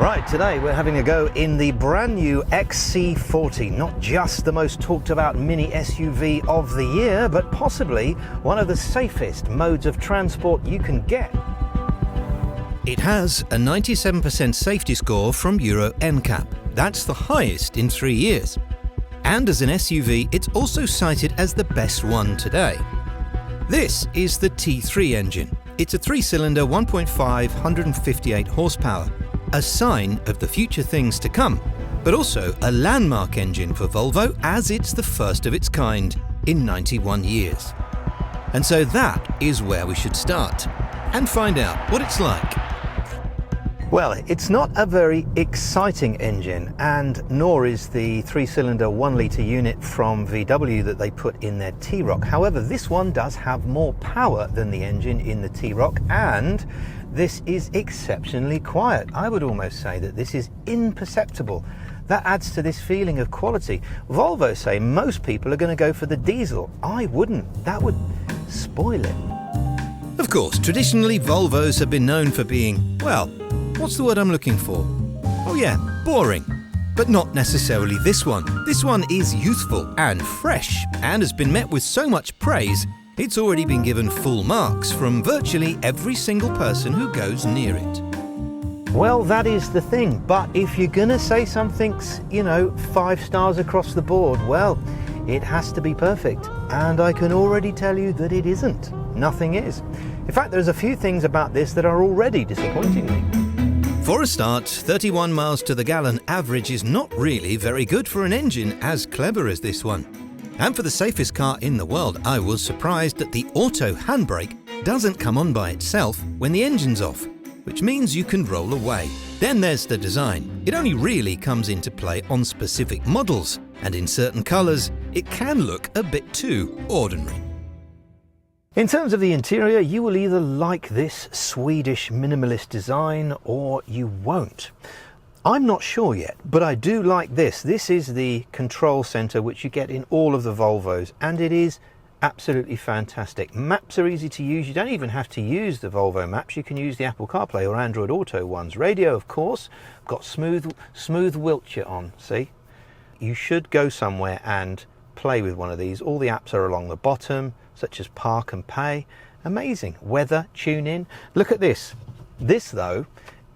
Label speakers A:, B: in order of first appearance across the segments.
A: Right, today we're having a go in the brand new XC40, not just the most talked about mini SUV of the year, but possibly one of the safest modes of transport you can get.
B: It has a 97% safety score from Euro NCAP. That's the highest in 3 years. And as an SUV, it's also cited as the best one today. This is the T3 engine. It's a 3-cylinder 1.5 158 horsepower. A sign of the future things to come, but also a landmark engine for Volvo as it's the first of its kind in 91 years. And so that is where we should start and find out what it's like.
A: Well, it's not a very exciting engine, and nor is the 3-cylinder 1-litre unit from VW that they put in their T-Roc. However, this one does have more power than the engine in the T-Roc, and this is exceptionally quiet. I would almost say that this is imperceptible. That adds to this feeling of quality. Volvo say most people are going to go for the diesel. I wouldn't. That would spoil it.
B: Of course, traditionally Volvos have been known for being, well, what's the word I'm looking for? Oh yeah, boring. But not necessarily this one. This one is youthful and fresh and has been met with so much praise, it's already been given full marks from virtually every single person who goes near it.
A: Well, that is the thing. But if you're going to say something's, 5 stars across the board, well, it has to be perfect. And I can already tell you that it isn't. Nothing is. In fact, there's a few things about this that are already disappointing me.
B: For a start, 31 miles to the gallon average is not really very good for an engine as clever as this one. And for the safest car in the world, I was surprised that the auto handbrake doesn't come on by itself when the engine's off, which means you can roll away. Then there's the design. It only really comes into play on specific models, and in certain colours, it can look a bit too ordinary.
A: In terms of the interior, you will either like this Swedish minimalist design or you won't. I'm not sure yet, but I do like this. This is the control center which you get in all of the Volvos, and it is absolutely fantastic. Maps are easy to use. You don't even have to use the Volvo maps. You can use the Apple CarPlay or Android Auto ones. Radio, of course, got smooth Wiltshire on, see? You should go somewhere and play with one of these. All the apps are along the bottom, such as Park and Pay. Amazing. Weather, tune in. Look at this. This, though,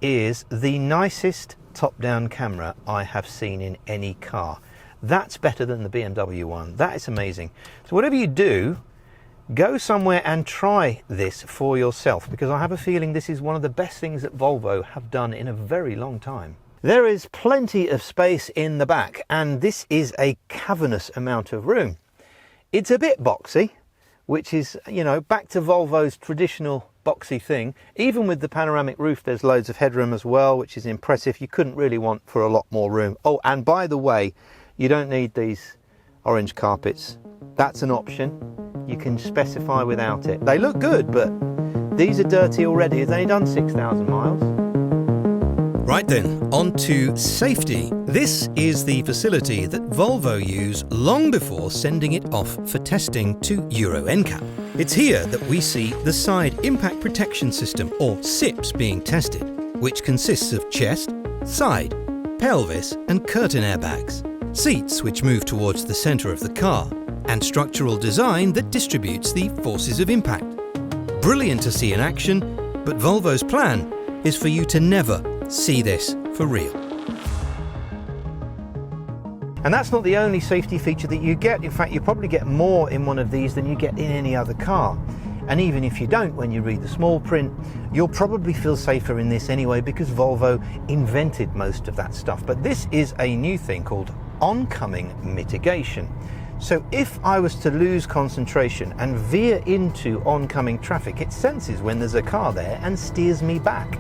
A: is the nicest top-down camera I have seen in any car. That's better than the BMW one. That is amazing. So whatever you do, go somewhere and try this for yourself, because I have a feeling this is one of the best things that Volvo have done in a very long time. There is plenty of space in the back, and this is a cavernous amount of room. It's a bit boxy, which is, back to Volvo's traditional boxy thing. Even with the panoramic roof, there's loads of headroom as well, which is impressive. You couldn't really want for a lot more room. Oh, and by the way, you don't need these orange carpets. That's an option. You can specify without it. They look good, but these are dirty already. It's only done 6,000 miles.
B: Right then, on to safety. This is the facility that Volvo use long before sending it off for testing to Euro NCAP. It's here that we see the Side Impact Protection System, or SIPS, being tested, which consists of chest, side, pelvis and curtain airbags, seats which move towards the centre of the car, and structural design that distributes the forces of impact. Brilliant to see in action, but Volvo's plan is for you to never see this for real.
A: And that's not the only safety feature that you get. In fact, you probably get more in one of these than you get in any other car. And even if you don't, when you read the small print, you'll probably feel safer in this anyway, because Volvo invented most of that stuff. But this is a new thing called oncoming mitigation. So if I was to lose concentration and veer into oncoming traffic, it senses when there's a car there and steers me back.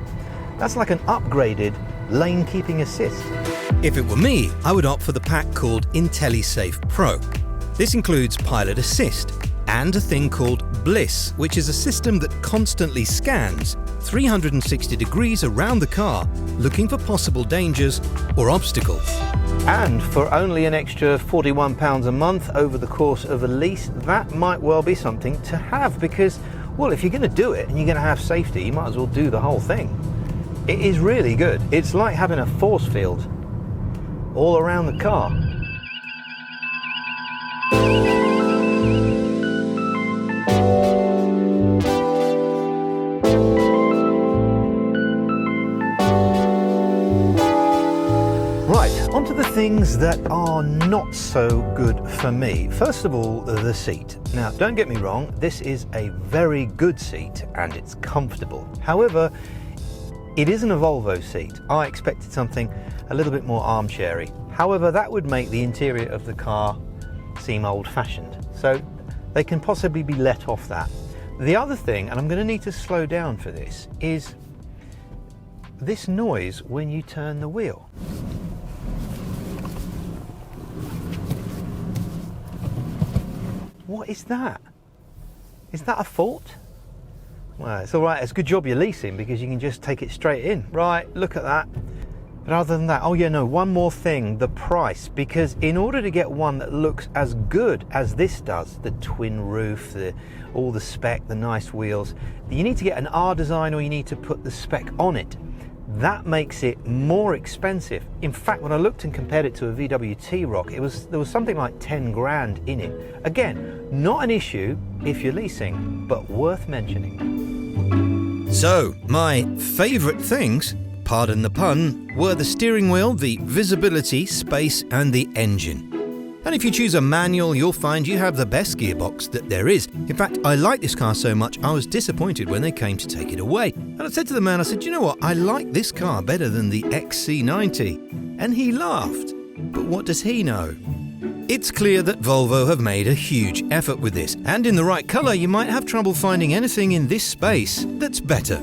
A: That's like an upgraded lane keeping assist.
B: If it were me, I would opt for the pack called IntelliSafe Pro. This includes pilot assist and a thing called Bliss, which is a system that constantly scans 360 degrees around the car, looking for possible dangers or obstacles.
A: And for only an extra £41 a month over the course of a lease, that might well be something to have, because, well, if you're going to do it and you're going to have safety, you might as well do the whole thing. It is really good. It's like having a force field all around the car. Right, onto the things that are not so good for me. First of all, the seat. Now, don't get me wrong, this is a very good seat and it's comfortable. However, it isn't a Volvo seat. I expected something a little bit more armchairy. However, that would make the interior of the car seem old-fashioned. So they can possibly be let off that. The other thing, and I'm going to need to slow down for this, is this noise when you turn the wheel. What is that? Is that a fault? Well, it's all right. It's a good job you're leasing because you can just take it straight in. Right, look at that. But other than that, oh yeah, no, one more thing, the price. Because in order to get one that looks as good as this does, the twin roof, all the spec, the nice wheels, you need to get an R design or you need to put the spec on it. That makes it more expensive. In fact, when I looked and compared it to a VW T-Roc, there was something like 10 grand in it. Again, not an issue if you're leasing, but worth mentioning.
B: So, my favourite things, pardon the pun, were the steering wheel, the visibility, space and the engine. And if you choose a manual, you'll find you have the best gearbox that there is. In fact, I like this car so much, I was disappointed when they came to take it away. And I said to the man, I said, you know what, I like this car better than the XC40. And he laughed. But what does he know? It's clear that Volvo have made a huge effort with this. And in the right colour, you might have trouble finding anything in this space that's better.